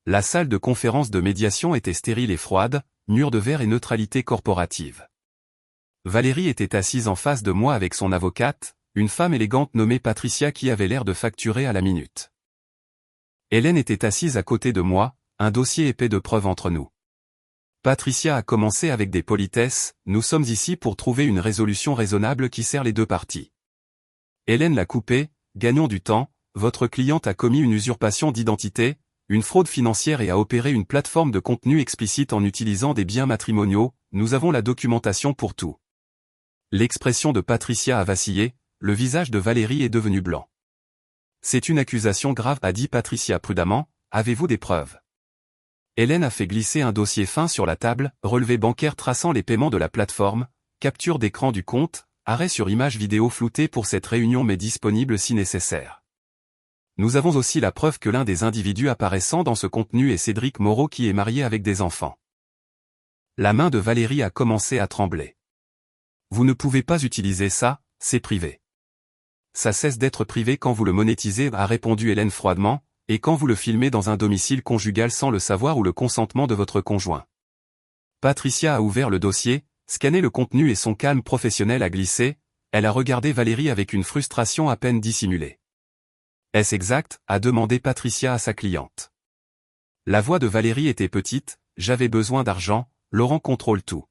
La salle de conférence de médiation était stérile et froide, mur de verre et neutralité corporative. Valérie était assise en face de moi avec son avocate, une femme élégante nommée Patricia qui avait l'air de facturer à la minute. Hélène était assise à côté de moi, un dossier épais de preuves entre nous. Patricia a commencé avec des politesses, nous sommes ici pour trouver une résolution raisonnable qui sert les deux parties. Hélène l'a coupé, gagnons du temps, votre cliente a commis une usurpation d'identité, une fraude financière et a opéré une plateforme de contenu explicite en utilisant des biens matrimoniaux, nous avons la documentation pour tout. L'expression de Patricia a vacillé, le visage de Valérie est devenu blanc. C'est une accusation grave a dit Patricia prudemment, avez-vous des preuves? Hélène a fait glisser un dossier fin sur la table, relevé bancaire traçant les paiements de la plateforme, capture d'écran du compte, arrêt sur image vidéo floutée pour cette réunion mais disponible si nécessaire. Nous avons aussi la preuve que l'un des individus apparaissant dans ce contenu est Cédric Moreau qui est marié avec des enfants. La main de Valérie a commencé à trembler. Vous ne pouvez pas utiliser ça, c'est privé. Ça cesse d'être privé quand vous le monétisez, a répondu Hélène froidement, et quand vous le filmez dans un domicile conjugal sans le savoir ou le consentement de votre conjoint. Patricia a ouvert le dossier, scanné le contenu et son calme professionnel a glissé, elle a regardé Valérie avec une frustration à peine dissimulée. Est-ce exact, a demandé Patricia à sa cliente. La voix de Valérie était petite, j'avais besoin d'argent, Laurent contrôle tout.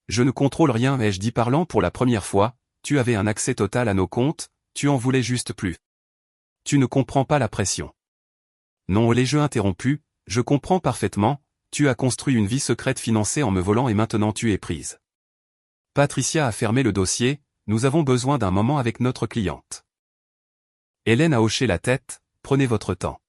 Je ne contrôle rien ai-je dit parlant pour la première fois, tu avais un accès total à nos comptes, tu en voulais juste plus. Tu ne comprends pas la pression. Non les jeux interrompus, je comprends parfaitement, tu as construit une vie secrète financée en me volant et maintenant tu es prise. Patricia a fermé le dossier, nous avons besoin d'un moment avec notre cliente. Hélène a hoché la tête, prenez votre temps.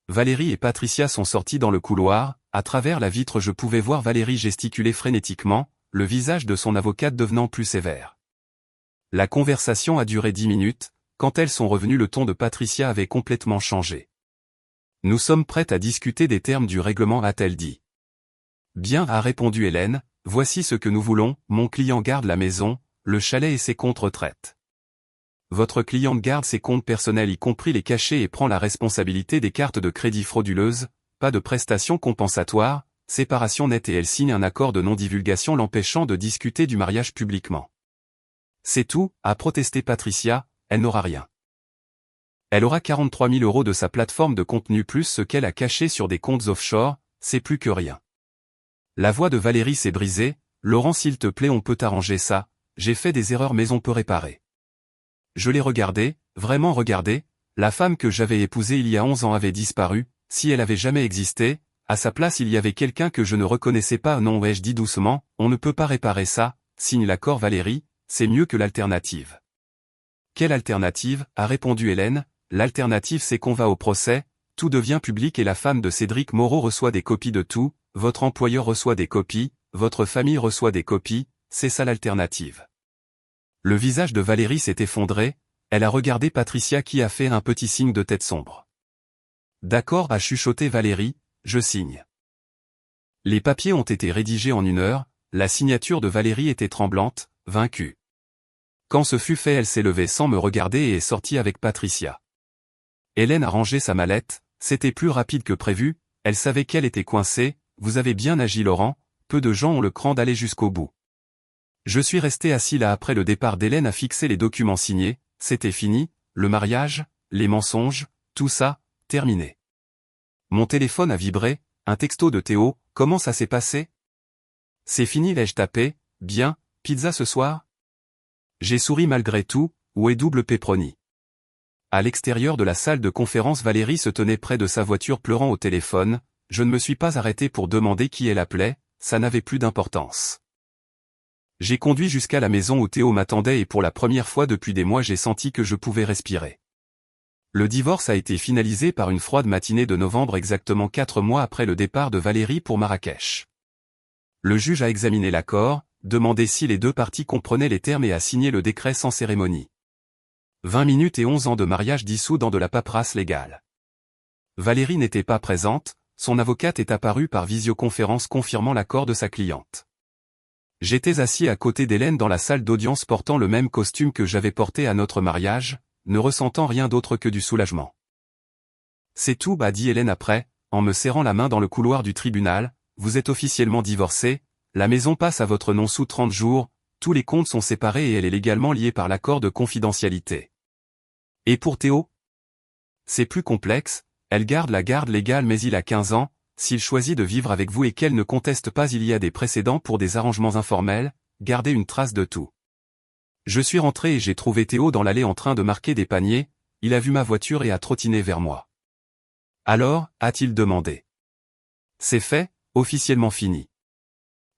Valérie et Patricia sont sortis dans le couloir, à travers la vitre je pouvais voir Valérie gesticuler frénétiquement, le visage de son avocate devenant plus sévère. La conversation a duré 10 minutes, quand elles sont revenues le ton de Patricia avait complètement changé. Nous sommes prêtes à discuter des termes du règlement a-t-elle dit. Bien a répondu Hélène, voici ce que nous voulons, mon client garde la maison, le chalet et ses comptes retraite. Votre cliente garde ses comptes personnels y compris les cachets et prend la responsabilité des cartes de crédit frauduleuses, pas de prestations compensatoires, séparation nette et elle signe un accord de non-divulgation l'empêchant de discuter du mariage publiquement. C'est tout, a protesté Patricia, elle n'aura rien. Elle aura 43 000 € de sa plateforme de contenu plus ce qu'elle a caché sur des comptes offshore, c'est plus que rien. La voix de Valérie s'est brisée, Laurent s'il te plaît on peut arranger ça, j'ai fait des erreurs mais on peut réparer. Je l'ai regardé, vraiment regardé, la femme que j'avais épousée il y a 11 ans avait disparu, si elle avait jamais existé, à sa place il y avait quelqu'un que je ne reconnaissais pas non ai-je dit doucement, on ne peut pas réparer ça, signe l'accord Valérie, c'est mieux que l'alternative. Quelle alternative, a répondu Hélène, l'alternative c'est qu'on va au procès, tout devient public et la femme de Cédric Moreau reçoit des copies de tout, votre employeur reçoit des copies, votre famille reçoit des copies, c'est ça l'alternative. Le visage de Valérie s'est effondré, elle a regardé Patricia qui a fait un petit signe de tête sombre. D'accord a chuchoté Valérie, je signe. Les papiers ont été rédigés en 1 heure, la signature de Valérie était tremblante, vaincue. Quand ce fut fait elle s'est levée sans me regarder et est sortie avec Patricia. Hélène a rangé sa mallette, c'était plus rapide que prévu, elle savait qu'elle était coincée, vous avez bien agi Laurent, peu de gens ont le cran d'aller jusqu'au bout. Je suis resté assis là après le départ d'Hélène à fixer les documents signés, c'était fini, le mariage, les mensonges, tout ça, terminé. Mon téléphone a vibré, un texto de Théo, comment ça s'est passé? C'est fini, l'ai-je tapé, bien, pizza ce soir? J'ai souri malgré tout, où est double pepperoni? À l'extérieur de la salle de conférence, Valérie se tenait près de sa voiture pleurant au téléphone, je ne me suis pas arrêté pour demander qui elle appelait, ça n'avait plus d'importance. J'ai conduit jusqu'à la maison où Théo m'attendait et pour la première fois depuis des mois j'ai senti que je pouvais respirer. Le divorce a été finalisé par une froide matinée de novembre exactement 4 mois après le départ de Valérie pour Marrakech. Le juge a examiné l'accord, demandé si les deux parties comprenaient les termes et a signé le décret sans cérémonie. 20 minutes et 11 ans de mariage dissous dans de la paperasse légale. Valérie n'était pas présente, son avocate est apparue par visioconférence confirmant l'accord de sa cliente. J'étais assis à côté d'Hélène dans la salle d'audience portant le même costume que j'avais porté à notre mariage, ne ressentant rien d'autre que du soulagement. C'est tout, dit Hélène après, en me serrant la main dans le couloir du tribunal, vous êtes officiellement divorcés, la maison passe à votre nom sous 30 jours, tous les comptes sont séparés et elle est légalement liée par l'accord de confidentialité. Et pour Théo? C'est plus complexe, elle garde la garde légale mais il a 15 ans, s'il choisit de vivre avec vous et qu'elle ne conteste pas il y a des précédents pour des arrangements informels, gardez une trace de tout. Je suis rentré et j'ai trouvé Théo dans l'allée en train de marquer des paniers, il a vu ma voiture et a trottiné vers moi. Alors, a-t-il demandé. C'est fait, officiellement fini.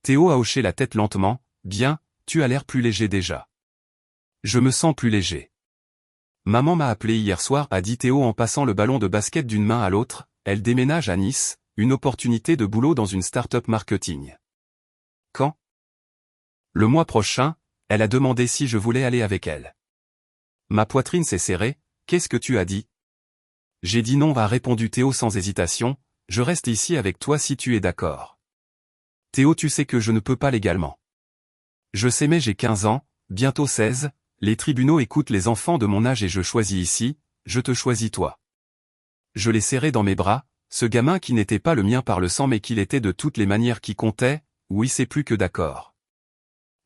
Théo a hoché la tête lentement, bien, tu as l'air plus léger déjà. Je me sens plus léger. Maman m'a appelé hier soir, a dit Théo en passant le ballon de basket d'une main à l'autre, elle déménage à Nice, une opportunité de boulot dans une start-up marketing. Quand? Le mois prochain, elle a demandé si je voulais aller avec elle. Ma poitrine s'est serrée, qu'est-ce que tu as dit? J'ai dit non, a répondu Théo sans hésitation, je reste ici avec toi si tu es d'accord. Théo, tu sais que je ne peux pas légalement. Je sais mais j'ai 15 ans, bientôt 16, les tribunaux écoutent les enfants de mon âge et je choisis ici, je te choisis toi. Je l'ai serré dans mes bras, ce gamin qui n'était pas le mien par le sang mais qu'il était de toutes les manières qui comptait, oui c'est plus que d'accord.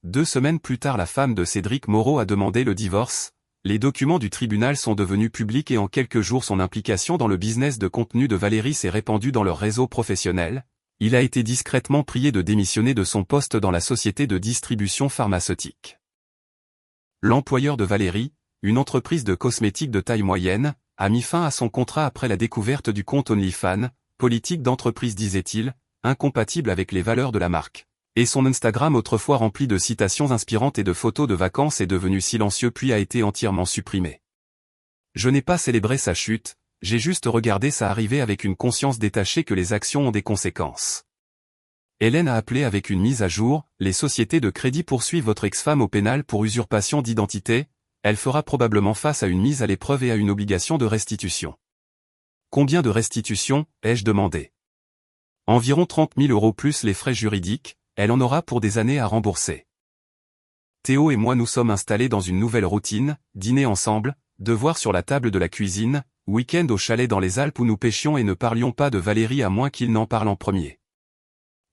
2 semaines plus tard la femme de Cédric Moreau a demandé le divorce, les documents du tribunal sont devenus publics et en quelques jours son implication dans le business de contenu de Valérie s'est répandue dans leur réseau professionnel, il a été discrètement prié de démissionner de son poste dans la société de distribution pharmaceutique. L'employeur de Valérie, une entreprise de cosmétiques de taille moyenne, a mis fin à son contrat après la découverte du compte OnlyFans, politique d'entreprise disait-il, incompatible avec les valeurs de la marque. Et son Instagram autrefois rempli de citations inspirantes et de photos de vacances est devenu silencieux puis a été entièrement supprimé. Je n'ai pas célébré sa chute, j'ai juste regardé ça arriver avec une conscience détachée que les actions ont des conséquences. Hélène a appelé avec une mise à jour, les sociétés de crédit poursuivent votre ex-femme au pénal pour usurpation d'identité, elle fera probablement face à une mise à l'épreuve et à une obligation de restitution. Combien de restitution, ai-je demandé? Environ 30 000 € plus les frais juridiques, elle en aura pour des années à rembourser. Théo et moi nous sommes installés dans une nouvelle routine, dîner ensemble, devoir sur la table de la cuisine, week-end au chalet dans les Alpes où nous pêchions et ne parlions pas de Valérie à moins qu'il n'en parle en premier.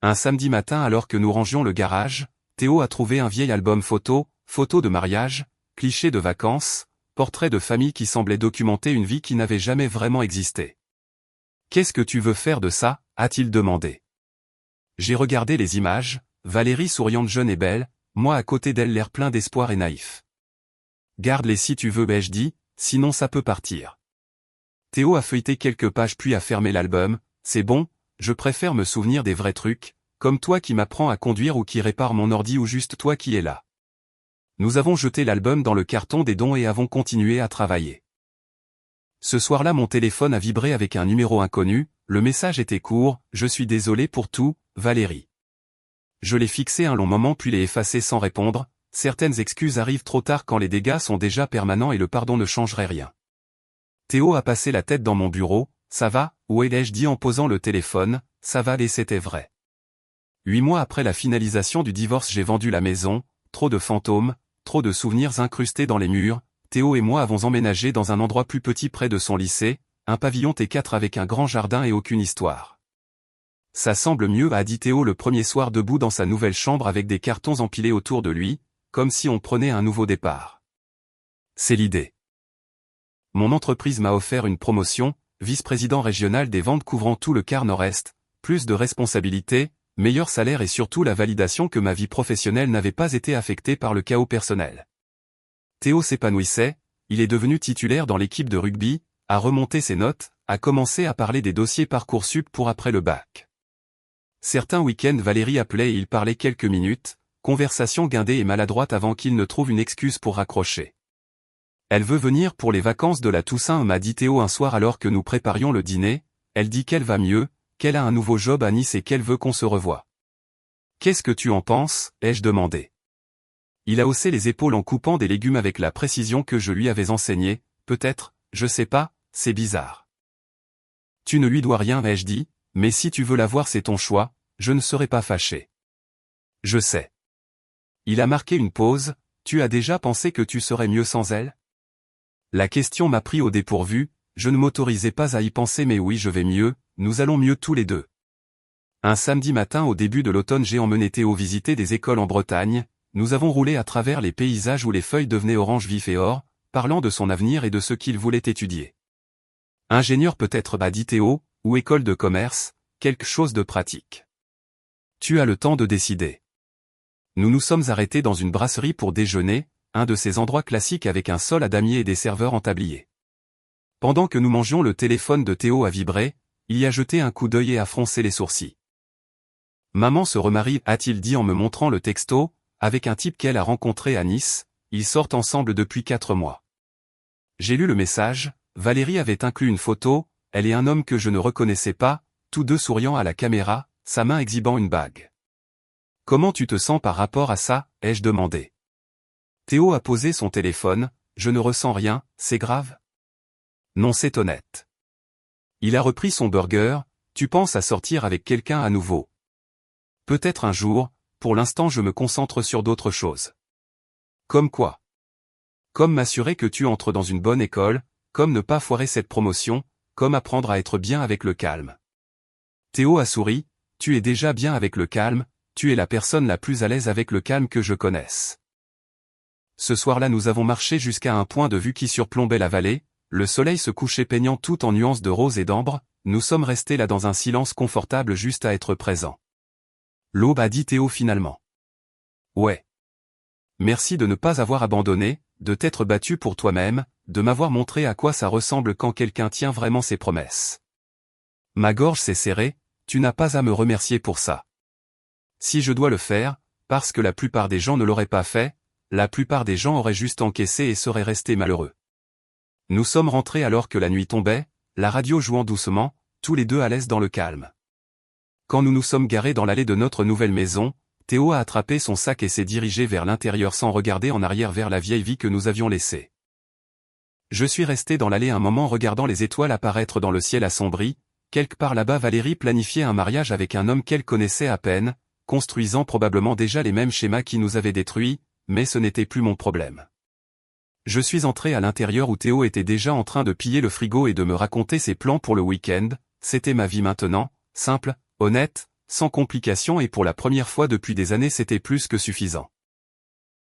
Un samedi matin alors que nous rangions le garage, Théo a trouvé un vieil album photos de mariage, clichés de vacances, portraits de famille qui semblaient documenter une vie qui n'avait jamais vraiment existé. Qu'est-ce que tu veux faire de ça, a-t-il demandé. J'ai regardé les images, Valérie souriante jeune et belle, moi à côté d'elle l'air plein d'espoir et naïf. Garde-les si tu veux, ai-je dit, sinon ça peut partir. Théo a feuilleté quelques pages puis a fermé l'album, c'est bon, je préfère me souvenir des vrais trucs, comme toi qui m'apprends à conduire ou qui répare mon ordi ou juste toi qui es là. Nous avons jeté l'album dans le carton des dons et avons continué à travailler. Ce soir-là mon téléphone a vibré avec un numéro inconnu, le message était court, je suis désolé pour tout, Valérie. Je l'ai fixé un long moment puis l'ai effacé sans répondre, certaines excuses arrivent trop tard quand les dégâts sont déjà permanents et le pardon ne changerait rien. Théo a passé la tête dans mon bureau, ça va, où ai-je dit en posant le téléphone, ça va et c'était vrai. 8 mois après la finalisation du divorce j'ai vendu la maison, trop de fantômes, trop de souvenirs incrustés dans les murs, Théo et moi avons emménagé dans un endroit plus petit près de son lycée, un pavillon T4 avec un grand jardin et aucune histoire. Ça semble mieux, a dit Théo le premier soir debout dans sa nouvelle chambre avec des cartons empilés autour de lui, comme si on prenait un nouveau départ. C'est l'idée. Mon entreprise m'a offert une promotion, vice-président régional des ventes couvrant tout le quart nord-est, plus de responsabilités, meilleur salaire et surtout la validation que ma vie professionnelle n'avait pas été affectée par le chaos personnel. Théo s'épanouissait, il est devenu titulaire dans l'équipe de rugby, a remonté ses notes, a commencé à parler des dossiers Parcoursup pour après le bac. Certains week-ends Valérie appelait et il parlait quelques minutes, conversation guindée et maladroite avant qu'il ne trouve une excuse pour raccrocher. Elle veut venir pour les vacances de la Toussaint, m'a dit Théo un soir alors que nous préparions le dîner, elle dit qu'elle va mieux, qu'elle a un nouveau job à Nice et qu'elle veut qu'on se revoie. Qu'est-ce que tu en penses, ai-je demandé. Il a haussé les épaules en coupant des légumes avec la précision que je lui avais enseignée, peut-être, je sais pas, c'est bizarre. Tu ne lui dois rien, ai-je dit, mais si tu veux la voir c'est ton choix, je ne serai pas fâché. Je sais. Il a marqué une pause, tu as déjà pensé que tu serais mieux sans elle? La question m'a pris au dépourvu, je ne m'autorisais pas à y penser mais oui je vais mieux, nous allons mieux tous les deux. Un samedi matin au début de l'automne j'ai emmené Théo visiter des écoles en Bretagne, nous avons roulé à travers les paysages où les feuilles devenaient orange vif et or, parlant de son avenir et de ce qu'il voulait étudier. Ingénieur peut-être, a dit Théo, ou école de commerce, quelque chose de pratique. Tu as le temps de décider. Nous nous sommes arrêtés dans une brasserie pour déjeuner, un de ces endroits classiques avec un sol à damier et des serveurs en tablier. Pendant que nous mangions, le téléphone de Théo a vibré, il y a jeté un coup d'œil et a froncé les sourcils. Maman se remarie, a-t-il dit en me montrant le texto, avec un type qu'elle a rencontré à Nice, ils sortent ensemble depuis 4 mois. J'ai lu le message, Valérie avait inclus une photo, elle et un homme que je ne reconnaissais pas, tous deux souriant à la caméra, sa main exhibant une bague. Comment tu te sens par rapport à ça, ai-je demandé. Théo a posé son téléphone, je ne ressens rien, c'est grave? Non, c'est honnête. Il a repris son burger, tu penses à sortir avec quelqu'un à nouveau? Peut-être un jour, pour l'instant je me concentre sur d'autres choses. Comme quoi? Comme m'assurer que tu entres dans une bonne école, comme ne pas foirer cette promotion, comme apprendre à être bien avec le calme. Théo a souri, tu es déjà bien avec le calme, tu es la personne la plus à l'aise avec le calme que je connaisse. Ce soir-là nous avons marché jusqu'à un point de vue qui surplombait la vallée, le soleil se couchait peignant tout en nuances de rose et d'ambre, nous sommes restés là dans un silence confortable juste à être présents. L'aube, a dit Théo finalement. Ouais. Merci de ne pas avoir abandonné, de t'être battu pour toi-même, de m'avoir montré à quoi ça ressemble quand quelqu'un tient vraiment ses promesses. Ma gorge s'est serrée, tu n'as pas à me remercier pour ça. Si je dois le faire, parce que la plupart des gens ne l'auraient pas fait, la plupart des gens auraient juste encaissé et seraient restés malheureux. Nous sommes rentrés alors que la nuit tombait, la radio jouant doucement, tous les deux à l'aise dans le calme. Quand nous nous sommes garés dans l'allée de notre nouvelle maison, Théo a attrapé son sac et s'est dirigé vers l'intérieur sans regarder en arrière vers la vieille vie que nous avions laissée. Je suis resté dans l'allée un moment regardant les étoiles apparaître dans le ciel assombri, quelque part là-bas Valérie planifiait un mariage avec un homme qu'elle connaissait à peine, construisant probablement déjà les mêmes schémas qui nous avaient détruits, mais ce n'était plus mon problème. Je suis entré à l'intérieur où Théo était déjà en train de piller le frigo et de me raconter ses plans pour le week-end, c'était ma vie maintenant, simple, honnête, sans complications et pour la première fois depuis des années c'était plus que suffisant.